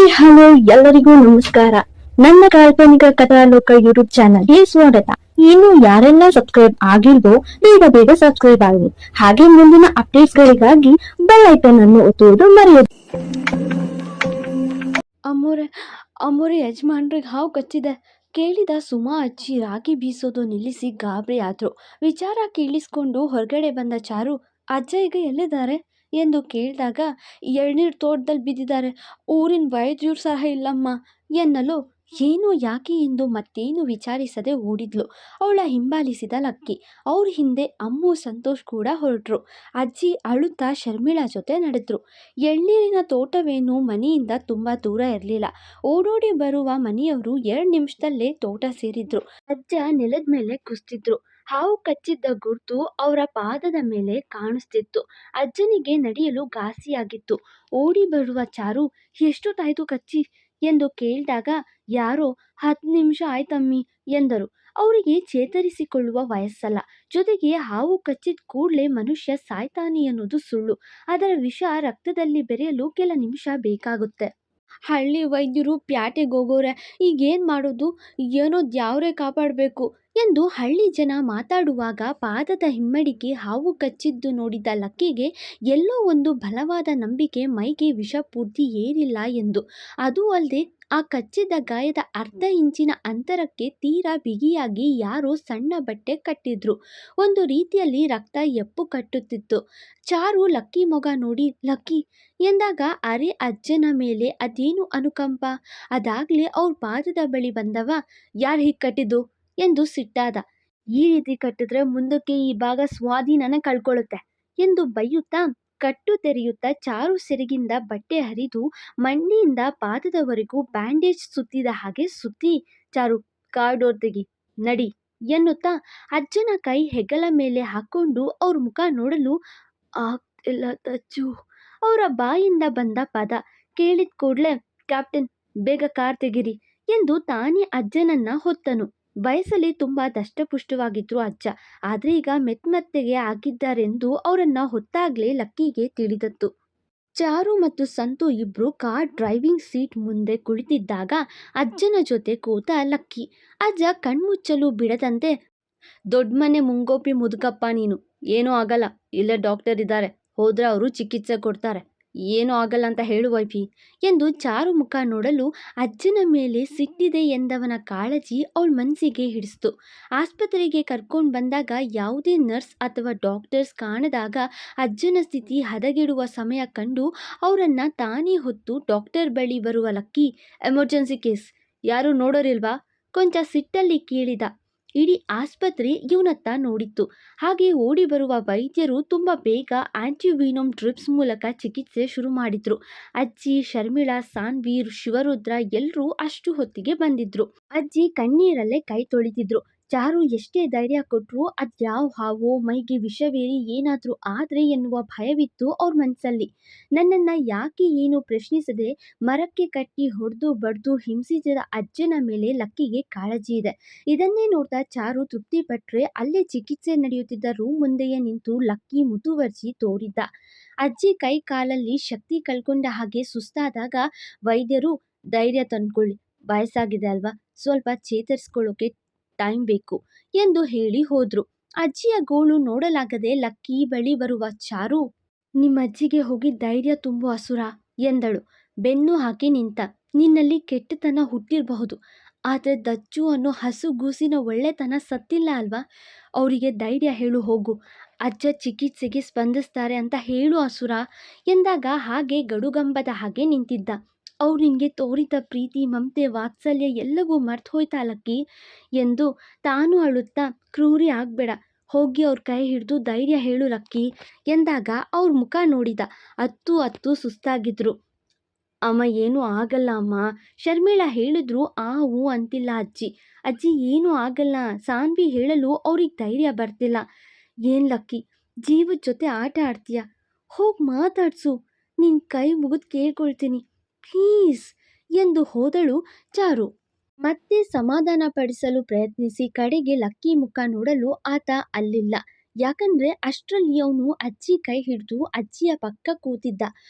Hi hello ಎಲ್ಲರಿಗೂ ನಮಸ್ಕಾರ. ನನ್ನ ಕಾಲ್ಪನಿಕ ಕಥಾಲೋಕ ಯೂಟ್ಯೂಬ್ ಚಾನಲ್ಗೆ ಸ್ವಾಗತ. ಇನ್ನು ಯಾರೆಲ್ಲ ಸಬ್ಸ್ಕ್ರೈಬ್ ಆಗಿಲ್ವೋ ಬೇಗ ಬೇಗ ಸಬ್ಸ್ಕ್ರೈಬ್ ಆಗಿ, ಹಾಗೆ ಮುಂದಿನ ಅಪ್ಡೇಟ್ಸ್ ಗಳಿಗಾಗಿ ಬೆಲ್ ಐಕನ್ ಅನ್ನು ಒತ್ತುವುದು ಮರೆಯದು. ಅಮ್ಮೋರೆ ಅಮ್ಮೋರೆ ಯಜಮಾನ್ರಿಗೆ ಹಾವು ಕಚ್ಚಿದೆ. ಕೇಳಿದ ಸುಮಾ ಅಜ್ಜಿ ರಾಗಿ ಬೀಸೋದು ನಿಲ್ಲಿಸಿ ಗಾಬರಿ ಆದ್ರು. ವಿಚಾರ ಕೇಳಿಸ್ಕೊಂಡು ಹೊರಗಡೆ ಬಂದ ಚಾರು, ಅಜ್ಜ ಈಗ ಎಲ್ಲಿದ್ದಾರೆ ಎಂದು ಕೇಳಿದಾಗ, ಎಳ್ನೀರು ತೋಟದಲ್ಲಿ ಬಿದ್ದಿದ್ದಾರೆ, ಊರಿನ ವೈದ್ಯರು ಸಹ ಇಲ್ಲಮ್ಮ ಎನ್ನಲು, ಏನು ಯಾಕೆ ಎಂದು ಮತ್ತೇನು ವಿಚಾರಿಸದೆ ಓಡಿದ್ಲು. ಅವಳ ಹಿಂಬಾಲಿಸಿದ ಲಕ್ಕಿ. ಅವ್ರ ಹಿಂದೆ ಅಮ್ಮು ಸಂತೋಷ್ ಕೂಡ ಹೊರಟ್ರು. ಅಜ್ಜಿ ಅಳುತ್ತಾ ಶರ್ಮಿಳಾ ಜೊತೆ ನಡೆದ್ರು. ಎಳ್ನೀರಿನ ತೋಟವೇನು ಮನೆಯಿಂದ ತುಂಬಾ ದೂರ ಇರಲಿಲ್ಲ. ಓಡೋಡಿ ಬರುವ ಮನೆಯವರು 2 ನಿಮಿಷದಲ್ಲೇ ತೋಟ ಸೇರಿದ್ರು. ಅಜ್ಜ ನೆಲದ ಮೇಲೆ ಕುಸ್ತಿದ್ರು. ಹಾವು ಕಚ್ಚಿದ್ದ ಗುರ್ತು ಅವರ ಪಾದದ ಮೇಲೆ ಕಾಣಿಸ್ತಿತ್ತು. ಅಜ್ಜನಿಗೆ ನಡೆಯಲು ಘಾಸಿಯಾಗಿತ್ತು. ಓಡಿ ಬರುವ ಚಾರು, ಎಷ್ಟೊತ್ತಾಯ್ತು ಕಚ್ಚಿ ಎಂದು ಕೇಳಿದಾಗ, ಯಾರೋ 10 ನಿಮಿಷ ಆಯ್ತಮ್ಮಿ ಎಂದರು. ಅವರಿಗೆ ಚೇತರಿಸಿಕೊಳ್ಳುವ ವಯಸ್ಸಲ್ಲ. ಜೊತೆಗೆ ಹಾವು ಕಚ್ಚಿದ ಕೂಡಲೇ ಮನುಷ್ಯ ಸಾಯ್ತಾನೆ ಅನ್ನೋದು ಸುಳ್ಳು. ಅದರ ವಿಷ ರಕ್ತದಲ್ಲಿ ಬೆರೆಯಲು ಕೆಲ ನಿಮಿಷ ಬೇಕಾಗುತ್ತೆ. ಹಳ್ಳಿ ವೈದ್ಯರು ಪ್ಯಾಟೆಗೆ ಹೋಗೋರೆ, ಈಗೇನು ಮಾಡೋದು, ಏನೋ ದ್ಯಾವ್ರೇ ಕಾಪಾಡಬೇಕು ಎಂದು ಹಳ್ಳಿ ಜನ ಮಾತಾಡುವಾಗ ಪಾದದ ಹಿಮ್ಮಡಿಗೆ ಹಾವು ಕಚ್ಚಿದ್ದು ನೋಡಿದ ಲಕ್ಕಿಗೆ ಎಲ್ಲೋ ಒಂದು ಬಲವಾದ ನಂಬಿಕೆ ಮೈಗೆ ವಿಷ ಪೂರ್ತಿ ಏರಿಲ್ಲ ಎಂದು. ಅದೂ ಅಲ್ಲದೆ ಆ ಕಚ್ಚಿದ ಗಾಯದ ಅರ್ಧ ಇಂಚಿನ ಅಂತರಕ್ಕೆ ತೀರಾ ಬಿಗಿಯಾಗಿ ಯಾರೋ ಸಣ್ಣ ಬಟ್ಟೆ ಕಟ್ಟಿದ್ರು. ಒಂದು ರೀತಿಯಲ್ಲಿ ರಕ್ತ ಎಪ್ಪು ಕಟ್ಟುತ್ತಿತ್ತು. ಚಾರು ಲಕ್ಕಿ ಮೊಗ ನೋಡಿ, ಲಕ್ಕಿ ಎಂದಾಗ ಅರೆ ಅಜ್ಜನ ಮೇಲೆ ಅದೇನು ಅನುಕಂಪ. ಅದಾಗ್ಲೇ ಅವ್ರ ಪಾದದ ಬಳಿ ಬಂದವ, ಯಾರು ಹೀಗೆ ಕಟ್ಟಿದ್ದು ಎಂದು ಸಿಟ್ಟಾದ. ಈ ರೀತಿ ಕಟ್ಟಿದ್ರೆ ಮುಂದಕ್ಕೆ ಈ ಭಾಗ ಸ್ವಾಧೀನನ ಕಳ್ಕೊಳ್ಳುತ್ತೆ ಎಂದು ಬೈಯುತ್ತಾ ಕಟ್ಟು ತೆರೆಯುತ್ತಾ ಚಾರು ಸೆರಗಿಂದ ಬಟ್ಟೆ ಹರಿದು ಮಂಡಿಯಿಂದ ಪಾದದವರೆಗೂ ಬ್ಯಾಂಡೇಜ್ ಸುತ್ತಿದ ಹಾಗೆ ಸುತ್ತಿ, ಚಾರು ಕಾಡೋರ್ ತೆಗಿ ನಡಿ ಎನ್ನುತ್ತಾ ಅಜ್ಜನ ಕೈ ಹೆಗಲ ಮೇಲೆ ಹಾಕೊಂಡು ಅವ್ರ ಮುಖ ನೋಡಲು, ಆಗ್ತಿಲ್ಲ ತಚ್ಚು ಅವರ ಬಾಯಿಂದ ಬಂದ ಪದ ಕೇಳಿದ ಕೂಡಲೇ, ಕ್ಯಾಪ್ಟನ್ ಬೇಗ ಕಾರ್ ತೆಗಿರಿ ಎಂದು ತಾನೇ ಅಜ್ಜನನ್ನ ಹೊತ್ತನು. ವಯಸ್ಸಲ್ಲಿ ತುಂಬಾ ದಷ್ಟಪುಷ್ಟವಾಗಿದ್ರು ಅಜ್ಜ. ಆದ್ರೆ ಈಗ ಮೆತ್ತಗೆ ಆಗಿದ್ದಾರೆಂದು ಅವರನ್ನ ಹೊತ್ತಾಗ್ಲೇ ಲಕ್ಕಿಗೆ ತಿಳಿದತ್ತು. ಚಾರು ಮತ್ತು ಸಂತು ಇಬ್ರು ಕಾರ್ ಡ್ರೈವಿಂಗ್ ಸೀಟ್ ಮುಂದೆ ಕುಳಿತಿದ್ದಾಗ ಅಜ್ಜನ ಜೊತೆ ಕೂತ ಲಕ್ಕಿ. ಅಜ್ಜ ಕಣ್ಮುಚ್ಚಲು ಬಿಡದಂತೆ, ದೊಡ್ಡ ಮನೆ ಮುಂಗೋಪಿ ಮುದುಕಪ್ಪ ನೀನು, ಏನೂ ಆಗಲ್ಲ, ಇಲ್ಲೇ ಡಾಕ್ಟರ್ ಇದ್ದಾರೆ, ಹೋದ್ರೆ ಅವರು ಚಿಕಿತ್ಸೆ ಕೊಡ್ತಾರೆ, ಏನೂ ಆಗಲ್ಲ ಅಂತ ಹೇಳು ವೈಫಿ ಎಂದು ಚಾರು ಮುಖ ನೋಡಲು ಅಜ್ಜನ ಮೇಲೆ ಸಿಟ್ಟಿದೆ ಎಂದವನ ಕಾಳಜಿ ಅವಳ ಮನಸ್ಸಿಗೆ ಹಿಡಿಸ್ತು. ಆಸ್ಪತ್ರೆಗೆ ಕರ್ಕೊಂಡು ಬಂದಾಗ ಯಾವುದೇ ನರ್ಸ್ ಅಥವಾ ಡಾಕ್ಟರ್ಸ್ ಕಾಣದಾಗ ಅಜ್ಜನ ಸ್ಥಿತಿ ಹದಗೆಡುವ ಸಮಯ ಕಂಡು ಅವರನ್ನ ತಾನೇ ಹೊತ್ತು ಡಾಕ್ಟರ್ ಬಳಿ ಬರುವ ಲಕ್ಕಿ, ಎಮರ್ಜೆನ್ಸಿ ಕೇಸ್, ಯಾರು ನೋಡೋರಿಲ್ವಾ ಕೊಂಚ ಸಿಟ್ಟಲ್ಲಿ ಕೇಳಿದ. ಇಡೀ ಆಸ್ಪತ್ರೆ ಇವನತ್ತ ನೋಡಿತ್ತು. ಹಾಗೆ ಓಡಿ ಬರುವ ವೈದ್ಯರು ತುಂಬ ಬೇಗ ಆಂಟಿವೀನಮ್ ಡ್ರಿಪ್ಸ್ ಮೂಲಕ ಚಿಕಿತ್ಸೆ ಶುರು ಮಾಡಿದ್ರು. ಅಜ್ಜಿ, ಶರ್ಮಿಳಾ, ಸಾನ್ವಿ, ಶಿವರುದ್ರ ಎಲ್ಲರೂ ಅಷ್ಟು ಹೊತ್ತಿಗೆ ಬಂದಿದ್ರು. ಅಜ್ಜಿ ಕಣ್ಣೀರಲ್ಲೇ ಕೈ ತೊಳಿತಿದ್ರು. ಚಾರು ಎಷ್ಟೇ ಧೈರ್ಯ ಕೊಟ್ಟರು ಅದ್ಯಾವ ಹಾವೋ ಮೈಗೆ ವಿಷವೇರಿ ಏನಾದರೂ ಆದ್ರೆ ಎನ್ನುವ ಭಯವಿತ್ತು ಅವ್ರ ಮನಸ್ಸಲ್ಲಿ. ನನ್ನನ್ನ ಯಾಕೆ ಏನು ಪ್ರಶ್ನಿಸದೆ ಮರಕ್ಕೆ ಕಟ್ಟಿ ಹೊಡೆದು ಬಡ್ದು ಹಿಂಸಿಸಿದ ಅಜ್ಜನ ಮೇಲೆ ಲಕ್ಕಿಗೆ ಕಾಳಜಿ ಇದೆ. ಇದನ್ನೇ ನೋಡ್ತಾ ಚಾರು ತೃಪ್ತಿ ಪಟ್ರೆ ಅಲ್ಲೇ ಚಿಕಿತ್ಸೆ ನಡೆಯುತ್ತಿದ್ದ ರೂಮ್ ಮುಂದೆಯೇ ನಿಂತು ಲಕ್ಕಿ ಮುತುವರ್ಜಿ ತೋರಿದ್ದ. ಅಜ್ಜಿ ಕೈ ಕಾಲಲ್ಲಿ ಶಕ್ತಿ ಕಳ್ಕೊಂಡ ಹಾಗೆ ಸುಸ್ತಾದಾಗ ವೈದ್ಯರು, ಧೈರ್ಯ ತಂದ್ಕೊಳ್ಳಿ, ವಯಸ್ಸಾಗಿದೆ ಅಲ್ವಾ, ಸ್ವಲ್ಪ ಚೇತರಿಸ್ಕೊಳ್ಳೋಕೆ ಟೈಮ್ ಬೇಕು ಎಂದು ಹೇಳಿ ಹೋದ್ರು. ಅಜ್ಜಿಯ ಗೋಳು ನೋಡಲಾಗದೆ ಲಕ್ಕಿ ಬಳಿ ಬರುವ ಚಾರು, ನಿಮ್ಮ ಅಜ್ಜಿಗೆ ಹೋಗಿ ಧೈರ್ಯ ತುಂಬು ಅಸುರ ಎಂದಳು. ಬೆನ್ನು ಹಾಕಿ ನಿಂತ, ನಿನ್ನಲ್ಲಿ ಕೆಟ್ಟತನ ಹುಟ್ಟಿರಬಹುದು, ಆದರೆ ದಚ್ಚು ಅನ್ನೋ ಹಸುಗೂಸಿನ ಒಳ್ಳೆತನ ಸತ್ತಿಲ್ಲ ಅಲ್ವಾ, ಅವರಿಗೆ ಧೈರ್ಯ ಹೇಳು ಹೋಗು, ಅಜ್ಜ ಚಿಕಿತ್ಸೆಗೆ ಸ್ಪಂದಿಸ್ತಾರೆ ಅಂತ ಹೇಳು ಅಸುರ ಎಂದಾಗ ಹಾಗೆ ಗಡುಗಂಬದ ಹಾಗೆ ನಿಂತಿದ್ದ. ಅವ್ರು ನಿನಗೆ ತೋರಿದ ಪ್ರೀತಿ, ಮಮತೆ, ವಾತ್ಸಲ್ಯ ಎಲ್ಲವೂ ಮರ್ತು ಹೋಯ್ತಾ ಲಕ್ಕಿ ಎಂದು ತಾನು ಅಳುತ್ತಾ, ಕ್ರೂರಿ ಆಗಬೇಡ, ಹೋಗಿ ಅವ್ರ ಕೈ ಹಿಡಿದು ಧೈರ್ಯ ಹೇಳು ಲಕ್ಕಿ ಎಂದಾಗ ಅವ್ರ ಮುಖ ನೋಡಿದ. ಅತ್ತು ಸುಸ್ತಾಗಿದ್ರು. ಅಮ್ಮ ಏನೂ ಆಗಲ್ಲ ಅಮ್ಮ, ಶರ್ಮಿಳಾ ಹೇಳಿದ್ರು ಹೂ ಅಂತಿಲ್ಲ ಅಜ್ಜಿ. ಅಜ್ಜಿ ಏನೂ ಆಗಲ್ಲ ಸಾನ್ವಿ ಹೇಳಲು ಅವ್ರಿಗೆ ಧೈರ್ಯ ಬರ್ತಿಲ್ಲ. ಏನ್ ಲಕ್ಕಿ, ಜೀವದ ಜೊತೆ ಆಟ ಆಡ್ತೀಯ, ಹೋಗಿ ಮಾತಾಡ್ಸು, ನಿನ್ನ ಕೈ ಮುಗಿದು ಕೇಳ್ಕೊಳ್ತೀನಿ ಪ್ಲೀಸ್ ಎಂದು ಹೋದಳು ಚಾರು. ಮತ್ತೆ ಸಮಾಧಾನ ಪಡಿಸಲು ಪ್ರಯತ್ನಿಸಿ ಕಡೆಗೆ ಲಕ್ಕಿ ಮುಖ ನೋಡಲು ಆತ ಅಲ್ಲಿಲ್ಲ. ಯಾಕಂದ್ರೆ ಅಷ್ಟರಲ್ಲಿ ಅವನು ಅಜ್ಜಿ ಕೈ ಹಿಡಿದು ಅಜ್ಜಿಯ ಪಕ್ಕ ಕೂತಿದ್ದ.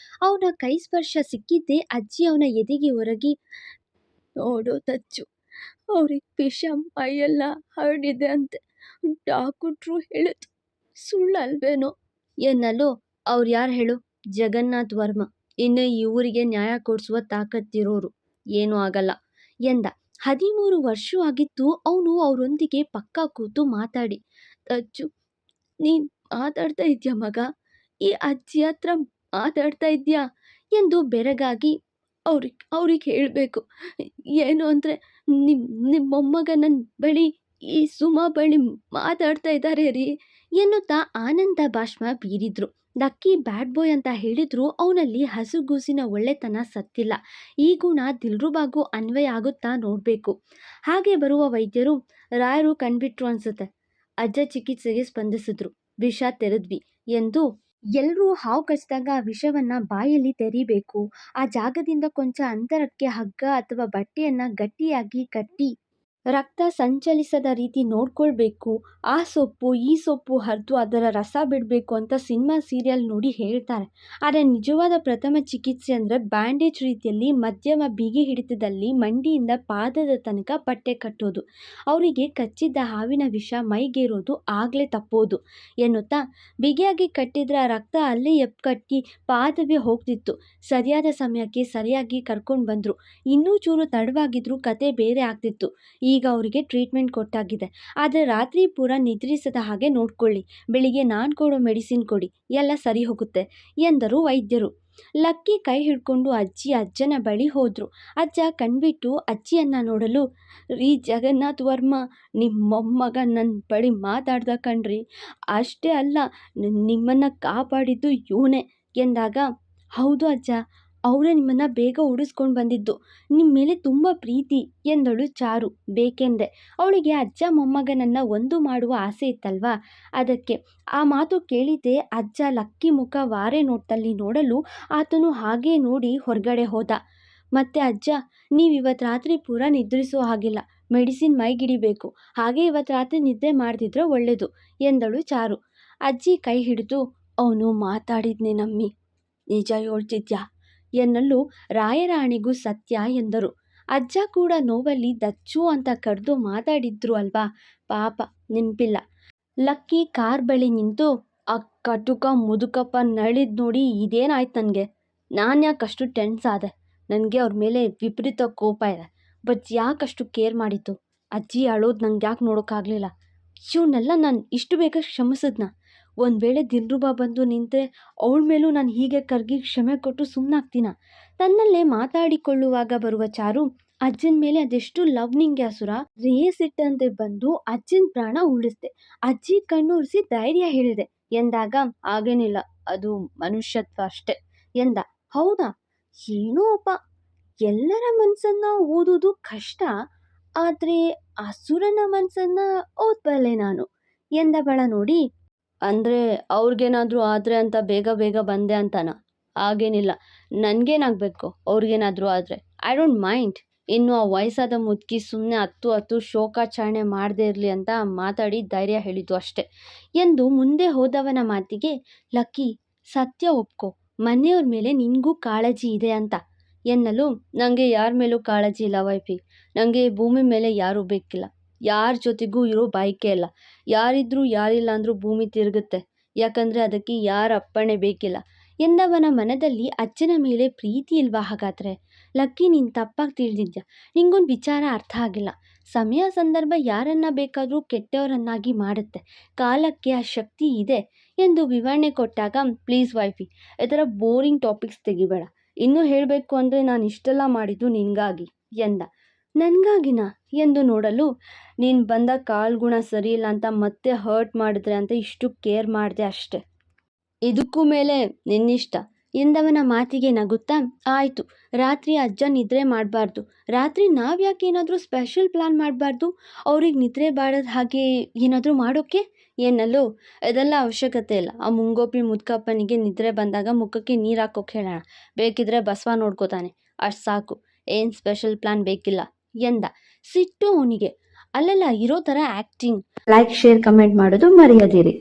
ಅವನ ಕೈ ಸ್ಪರ್ಶ ಸಿಕ್ಕಿದ್ದೇ ಅಜ್ಜಿ ಅವನ ಎದೆಗೆ ಒರಗಿ, ನೋಡು ತಚ್ಚು, ಅವ್ರಿಗೆ ವಿಷ ಮೈಯೆಲ್ಲ ಹರಡಿದೆ ಅಂತೆ, ಡಾಕ್ಟ್ರು ಹೇಳಿದ್ರು, ಸುಳ್ಳಲ್ವೇನೋ ಎನ್ನಲು, ಅವ್ರು ಯಾರು ಹೇಳು? ಜಗನ್ನಾಥ್ ವರ್ಮ, ಇನ್ನು ಈ ಊರಿಗೆ ನ್ಯಾಯ ಕೊಡಿಸುವ ತಾಕತ್ತಿರೋರು, ಏನೂ ಆಗಲ್ಲ ಎಂದ. 13 ವರ್ಷ ಆಗಿತ್ತು ಅವನು ಅವರೊಂದಿಗೆ ಪಕ್ಕ ಕೂತು ಮಾತಾಡಿ. ತಚ್ಚು, ನೀನ್ ಮಾತಾಡ್ತಾ ಇದ್ಯಾ ಮಗ? ಈ ಅಜ್ಜಿ ಹತ್ರ ಮಾತಾಡ್ತಾ ಇದ್ಯಾ ಎಂದು ಬೆರಗಾಗಿ ಅವ್ರಿಗೆ ಹೇಳಬೇಕು. ಏನು ಅಂದರೆ, ನಿಮ್ಮ ಮೊಮ್ಮಗ ನನ್ನ ಬಳಿ, ಈ ಸುಮಾ ಬಳಿ ಮಾತಾಡ್ತಾ ಇದ್ದಾರೆ ರೀ ಎನ್ನುತ್ತಾ ಆನಂದ ಭಾಷ್ಮ ಬೀರಿದ್ರು. ಲಕ್ಕಿ ಬ್ಯಾಡ್ ಬಾಯ್ ಅಂತ ಹೇಳಿದ್ರು ಅವನಲ್ಲಿ ಹಸುಗೂಸಿನ ಒಳ್ಳೆತನ ಸತ್ತಿಲ್ಲ. ಈ ಗುಣ ದಿಲ್ರುಬಾಗೂ ಅನ್ವಯ ಆಗುತ್ತಾ ನೋಡಬೇಕು. ಹಾಗೆ ಬರುವ ವೈದ್ಯರು, ರಾಯರು ಕಂಡ್ಬಿಟ್ರು ಅನ್ಸುತ್ತೆ. ಅಜ್ಜ ಚಿಕಿತ್ಸೆಗೆ ಸ್ಪಂದಿಸಿದ್ರು. ವಿಷ ತೆರೆದ್ವಿ ಎಂದು ಎಲ್ಲರೂ ಹಾವು ಕಚ್ಚಿದಾಗ ಆ ವಿಷವನ್ನ ಬಾಯಲ್ಲಿ ತೆರಿಬೇಕು. ಆ ಜಾಗದಿಂದ ಕೊಂಚ ಅಂತರಕ್ಕೆ ಹಗ್ಗ ಅಥವಾ ಬಟ್ಟೆಯನ್ನ ಗಟ್ಟಿಯಾಗಿ ಕಟ್ಟಿ ರಕ್ತ ಸಂಚಲಿಸದ ರೀತಿ ನೋಡ್ಕೊಳ್ಬೇಕು. ಆ ಸೊಪ್ಪು ಈ ಸೊಪ್ಪು ಹರಿದು ಅದರ ರಸ ಬಿಡಬೇಕು ಅಂತ ಸಿನಿಮಾ ಸೀರಿಯಲ್ ನೋಡಿ ಹೇಳ್ತಾರೆ. ಆದರೆ ನಿಜವಾದ ಪ್ರಥಮ ಚಿಕಿತ್ಸೆ ಅಂದರೆ ಬ್ಯಾಂಡೇಜ್ ರೀತಿಯಲ್ಲಿ ಮಧ್ಯಮ ಬಿಗಿ ಹಿಡಿತದಲ್ಲಿ ಮಂಡಿಯಿಂದ ಪಾದದ ತನಕ ಬಟ್ಟೆ ಕಟ್ಟೋದು. ಅವರಿಗೆ ಕಚ್ಚಿದ್ದ ಹಾವಿನ ವಿಷ ಮೈಗೇರೋದು ಆಗಲೇ ತಪ್ಪೋದು ಎನ್ನುತ್ತಾ, ಬಿಗಿಯಾಗಿ ಕಟ್ಟಿದ್ರೆ ಆ ರಕ್ತ ಅಲ್ಲೇ ಎಪ್ಕಟ್ಟಿ ಪಾದವೇ ಹೋಗ್ತಿತ್ತು. ಸರಿಯಾದ ಸಮಯಕ್ಕೆ ಸರಿಯಾಗಿ ಕರ್ಕೊಂಡು ಬಂದರು. ಇನ್ನೂ ಚೂರು ತಡವಾಗಿದ್ರು ಕತೆ ಬೇರೆ ಆಗ್ತಿತ್ತು. ಈಗ ಅವರಿಗೆ ಟ್ರೀಟ್ಮೆಂಟ್ ಕೊಟ್ಟಾಗಿದೆ. ಆದರೆ ರಾತ್ರಿ ಪೂರ ನಿದ್ರಿಸದ ಹಾಗೆ ನೋಡ್ಕೊಳ್ಳಿ. ಬೆಳಿಗ್ಗೆ ನಾನು ಕೊಡೋ ಮೆಡಿಸಿನ್ ಕೊಡಿ, ಎಲ್ಲ ಸರಿ ಹೋಗುತ್ತೆ ಎಂದರು ವೈದ್ಯರು. ಲಕ್ಕಿ ಕೈ ಹಿಡ್ಕೊಂಡು ಅಜ್ಜನ ಬಳಿ ಹೋದ್ರು. ಅಜ್ಜ ಕಣ್ಬಿಟ್ಟು ಅಜ್ಜಿಯನ್ನ ನೋಡಲು, ರೀ ಜಗನ್ನಾಥ್ ವರ್ಮ, ನಿಮ್ಮ ಮೊಮ್ಮಗ ನನ್ನ ಬಳಿ ಮಾತಾಡ್ದ ಕಣ್ರಿ. ಅಷ್ಟೇ ಅಲ್ಲ, ನಿಮ್ಮನ್ನು ಕಾಪಾಡಿದ್ದು ಇವನೇ ಎಂದಾಗ, ಹೌದು ಅಜ್ಜ, ಅವರೇ ನಿಮ್ಮನ್ನು ಬೇಗ ಉಳಿಸ್ಕೊಂಡು ಬಂದಿದ್ದು. ನಿಮ್ಮ ಮೇಲೆ ತುಂಬ ಪ್ರೀತಿ ಎಂದಳು ಚಾರು ಬೇಕೆಂದೆ. ಅವಳಿಗೆ ಅಜ್ಜ ಮೊಮ್ಮಗನನ್ನು ಒಂದು ಮಾಡುವ ಆಸೆ ಇತ್ತಲ್ವಾ, ಅದಕ್ಕೆ. ಆ ಮಾತು ಕೇಳಿದ್ದೆ ಅಜ್ಜ ಲಕ್ಕಿ ಮುಖ ವಾರೆ ನೋಟದಲ್ಲಿ ನೋಡಲು ಆತನು ಹಾಗೇ ನೋಡಿ ಹೊರಗಡೆ ಹೋದ. ಮತ್ತೆ ಅಜ್ಜ, ನೀವು ಇವತ್ತು ರಾತ್ರಿ ಪೂರ ನಿದ್ರಿಸೋ ಹಾಗಿಲ್ಲ, ಮೆಡಿಸಿನ್ ಮೈಗಿಡಿಬೇಕು. ಹಾಗೆ ಇವತ್ತು ರಾತ್ರಿ ನಿದ್ದೆ ಮಾಡ್ತಿದ್ರೆ ಒಳ್ಳೆಯದು ಎಂದಳು ಚಾರು. ಅಜ್ಜಿ ಕೈ ಹಿಡಿದು, ಅವನು ಮಾತಾಡಿದ್ನೇ ನಮ್ಮಿ, ನಿಜ ಹೇಳ್ತಿದ್ಯಾ ಎನ್ನಲು, ರಾಯರ ಆಣೆಗೂ ಸತ್ಯ ಎಂದರು. ಅಜ್ಜ ಕೂಡ ನೋವಲ್ಲಿ ದಚ್ಚು ಅಂತ ಕರೆದು ಮಾತಾಡಿದ್ರು ಅಲ್ವಾ, ಪಾಪ ನೆನಪಿಲ್ಲ. ಲಕ್ಕಿ ಕಾರ್ ಬಳಿ ನಿಂತು, ಆ ಕಟುಕ ಮುದುಕಪ್ಪ ನಳಿದ್ ನೋಡಿ ಇದೇನಾಯ್ತು ನನಗೆ? ನಾನು ಯಾಕಷ್ಟು ಟೆನ್ಸ್ ಆದೆ? ನನಗೆ ಅವ್ರ ಮೇಲೆ ವಿಪರೀತ ಕೋಪ ಇದೆ. ಬಟ್ ಯಾಕಷ್ಟು ಕೇರ್ ಮಾಡಿತ್ತು? ಅಜ್ಜಿ ಅಳೋದು ನಂಗೆ ಯಾಕೆ ನೋಡೋಕ್ಕಾಗಲಿಲ್ಲ? ಇವನ್ನೆಲ್ಲ ನಾನು ಇಷ್ಟು ಬೇಗ ಕ್ಷಮಿಸಿದ್ನ? ಒಂದು ವೇಳೆ ದಿಲ್ರುಬಾ ಬಂದು ನಿಂತರೆ ಅವಳ ಮೇಲೂ ನಾನು ಹೀಗೆ ಕರ್ಗಿ ಕ್ಷಮೆ ಕೊಟ್ಟು ಸುಮ್ಮನಾಗ್ತೀನ? ತನ್ನಲ್ಲೇ ಮಾತಾಡಿಕೊಳ್ಳುವಾಗ ಬರುವ ಚಾರು, ಅಜ್ಜನ ಮೇಲೆ ಅದೆಷ್ಟು ಲವ್ ನಿಂಗೆ ಅಸುರ, ರೇಸ್ ಇಟ್ಟಂತೆ ಬಂದು ಅಜ್ಜನ ಪ್ರಾಣ ಉಳಿಸ್ದೆ, ಅಜ್ಜಿ ಕಣ್ಣುರಿಸಿ ಧೈರ್ಯ ಹೇಳಿದೆ ಎಂದಾಗ, ಆಗೇನಿಲ್ಲ, ಅದು ಮನುಷ್ಯತ್ವ ಅಷ್ಟೆ ಎಂದ. ಹೌದಾ? ಏನೋ ಅಪ್ಪ, ಎಲ್ಲರ ಮನಸ್ಸನ್ನ ಓದೋದು ಕಷ್ಟ, ಆದರೆ ಅಸುರನ ಮನಸ್ಸನ್ನ ಓದ್ಬಲ್ಲೆ ನಾನು ಎಂದವಳ ನೋಡಿ, ಅಂದರೆ ಅವ್ರಿಗೇನಾದರೂ ಆದರೆ ಅಂತ ಬೇಗ ಬೇಗ ಬಂದೆ ಅಂತಾನ? ಆಗೇನಿಲ್ಲ, ನನಗೇನಾಗಬೇಕು ಅವ್ರಿಗೇನಾದರೂ ಆದರೆ? I don't mind. ಇನ್ನು ಆ ವಯಸ್ಸಾದ ಮುದುಕಿ ಸುಮ್ಮನೆ ಹತ್ತು ಶೋಕಾಚರಣೆ ಮಾಡದೇ ಇರಲಿ ಅಂತ ಮಾತಾಡಿ ಧೈರ್ಯ ಹೇಳಿದ್ದು ಅಷ್ಟೆ ಎಂದು ಮುಂದೆ ಹೋದವನ ಮಾತಿಗೆ, ಲಕ್ಕಿ, ಸತ್ಯ ಒಪ್ಕೊ, ಮನೆಯವ್ರ ಮೇಲೆ ನಿನಗೂ ಕಾಳಜಿ ಇದೆ ಅಂತ ಎನ್ನಲು, ನನಗೆ ಯಾರ ಮೇಲೂ ಕಾಳಜಿ ಇಲ್ಲ ವೈಫಿ. ನನಗೆ ಭೂಮಿ ಮೇಲೆ ಯಾರೂ ಬೇಕಿಲ್ಲ, ಯಾರ ಜೊತೆಗೂ ಇರೋ ಬಯಕೆ ಇಲ್ಲ. ಯಾರಿದ್ರೂ ಯಾರಿಲ್ಲ ಅಂದರೂ ಭೂಮಿ ತಿರುಗುತ್ತೆ, ಯಾಕಂದರೆ ಅದಕ್ಕೆ ಯಾರ ಅಪ್ಪಣೆ ಬೇಕಿಲ್ಲ ಎಂದವನ ಮನದಲ್ಲಿ ಅಜ್ಜನ ಮೇಲೆ ಪ್ರೀತಿ ಇಲ್ವಾ ಹಾಗಾದರೆ? ಲಕ್ಕಿ, ನೀನು ತಪ್ಪಾಗಿ ತಿಳಿದಿದ್ಯಾ. ನಿಂಗೊಂದು ವಿಚಾರ ಅರ್ಥ ಆಗಿಲ್ಲ. ಸಮಯ ಸಂದರ್ಭ ಯಾರನ್ನ ಬೇಕಾದರೂ ಕೆಟ್ಟವರನ್ನಾಗಿ ಮಾಡುತ್ತೆ, ಕಾಲಕ್ಕೆ ಆ ಶಕ್ತಿ ಇದೆ ಎಂದು ವಿವರಣೆ ಕೊಟ್ಟಾಗ, ಪ್ಲೀಸ್ ವೈಫಿ, ಈ ಥರ ಬೋರಿಂಗ್ ಟಾಪಿಕ್ಸ್ ತೆಗಿಬೇಡ. ಇನ್ನೂ ಹೇಳಬೇಕು ಅಂದರೆ ನಾನು ಇಷ್ಟೆಲ್ಲ ಮಾಡಿದ್ದು ನಿನಗಾಗಿ ಎಂದ. ನನಗಾಗಿನ ಎಂದು ನೋಡಲು, ನೀನು ಬಂದ ಕಾಲ್ಗುಣ ಸರಿ ಇಲ್ಲ ಅಂತ ಮತ್ತೆ ಹರ್ಟ್ ಮಾಡಿದ್ರೆ ಅಂತ ಇಷ್ಟು ಕೇರ್ ಮಾಡಿದೆ ಅಷ್ಟೆ. ಇದಕ್ಕೂ ಮೇಲೆ ನಿನ್ನಿಷ್ಟ ಎಂದವನ ಮಾತಿಗೆ ನಗುತ್ತಾ, ಆಯಿತು, ರಾತ್ರಿ ಅಜ್ಜ ನಿದ್ರೆ ಮಾಡಬಾರ್ದು. ರಾತ್ರಿ ನಾವ್ಯಾಕೆ ಏನಾದರೂ ಸ್ಪೆಷಲ್ ಪ್ಲ್ಯಾನ್ ಮಾಡಬಾರ್ದು? ಅವ್ರಿಗೆ ನಿದ್ರೆ ಬಾಡದ ಹಾಗೆ ಏನಾದರೂ ಮಾಡೋಕ್ಕೆ ಎನ್ನಲು, ಇದೆಲ್ಲ ಅವಶ್ಯಕತೆ ಇಲ್ಲ. ಆ ಮುಂಗೋಪಿ ಮುದ್ಕಪ್ಪನಿಗೆ ನಿದ್ರೆ ಬಂದಾಗ ಮುಖಕ್ಕೆ ನೀರು ಹಾಕೋಕೆ ಹೇಳೋಣ, ಬೇಕಿದ್ರೆ ಬಸವ ನೋಡ್ಕೋತಾನೆ, ಅಷ್ಟು ಸಾಕು, ಏನು ಸ್ಪೆಷಲ್ ಪ್ಲ್ಯಾನ್ ಬೇಕಿಲ್ಲ ಎಂದ. ಸಿಟ್ಟು ಅವನಿಗೆ. ಅಲ್ಲೆಲ್ಲ ಇರೋ ಥರ ಆ್ಯಕ್ಟಿಂಗ್. ಲೈಕ್, ಶೇರ್, ಕಮೆಂಟ್ ಮಾಡೋದು ಮರೆಯದಿರಿ.